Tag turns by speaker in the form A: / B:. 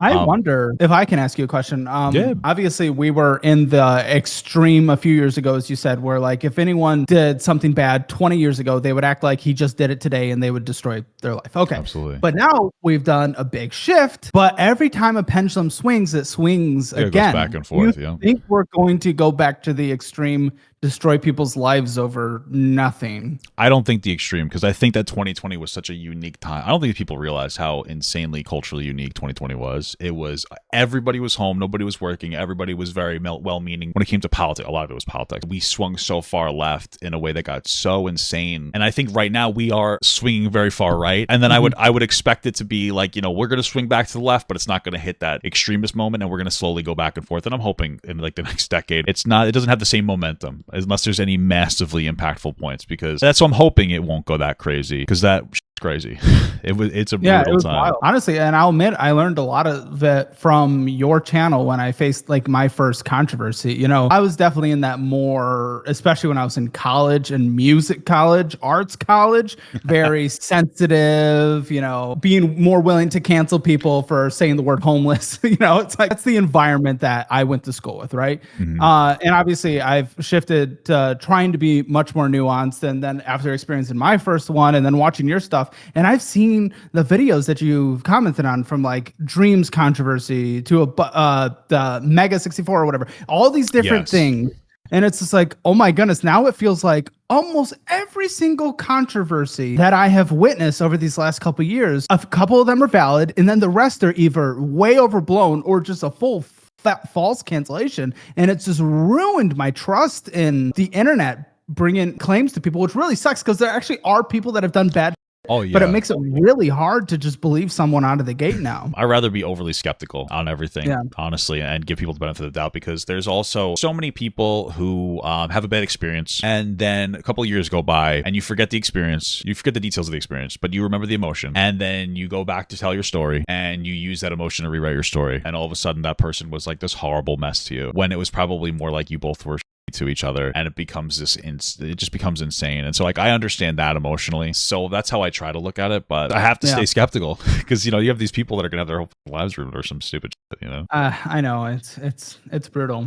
A: I wonder if I can ask you a question.
B: Yeah,
A: Obviously, we were in the extreme a few years ago, as you said, where like if anyone did something bad 20 years ago, they would act like he just did it today and they would destroy their life. Okay.
B: absolutely.
A: But now we've done a big shift. But every time a pendulum swings, it swings
B: Yeah, it goes
A: again.
B: back and
A: Do you
B: forth. Yeah.
A: think we're going to go back to the extreme, destroy people's lives over nothing?
B: I don't think the extreme, because I think that 2020 was such a unique time. I don't think people realize how insanely culturally unique 2020 was. It was everybody was home, nobody was working, everybody was very well-meaning. When it came to politics, a lot of it was politics. We swung so far left in a way that got so insane, and I think right now we are swinging very far right. And then I would expect it to be like, we're going to swing back to the left, but it's not going to hit that extremist moment, and we're going to slowly go back and forth. And I'm hoping in like the next decade, it doesn't have the same momentum unless there's any massively impactful points, because that's what I'm hoping. It won't go that crazy, because that crazy. It's a brutal time.
A: Wild. Honestly, and I'll admit I learned a lot of it from your channel when I faced like my first controversy. I was definitely in that more, especially when I was in college and music college, arts college, very sensitive, being more willing to cancel people for saying the word homeless. It's like that's the environment that I went to school with, right?
B: Mhm.
A: And obviously I've shifted to trying to be much more nuanced, and then after experiencing my first one and then watching your stuff, and I've seen the videos that you've commented on, from like Dreams controversy to the Mega 64 or whatever, all these different
B: Yes.
A: things. And it's just like, oh my goodness, now it feels like almost every single controversy that I have witnessed over these last couple of years, a couple of them are valid, and then the rest are either way overblown or just a full false cancellation. And it's just ruined my trust in the internet bringing claims to people, which really sucks, because there actually are people that have done bad.
B: Oh, yeah.
A: But it makes it really hard to just believe someone out of the gate now.
B: I'd rather be overly skeptical on everything, honestly, and give people the benefit of the doubt, because there's also so many people who have a bad experience, and then a couple of years go by and you forget the experience, you forget the details of the experience, but you remember the emotion, and then you go back to tell your story and you use that emotion to rewrite your story, and all of a sudden that person was like this horrible mess to you, when it was probably more like you both were to each other, and it becomes it just becomes insane. And so like I understand that emotionally, so that's how I try to look at it, but I have to stay skeptical, because you have these people that are gonna have their whole lives ruined or some stupid shit.
A: I know it's brutal.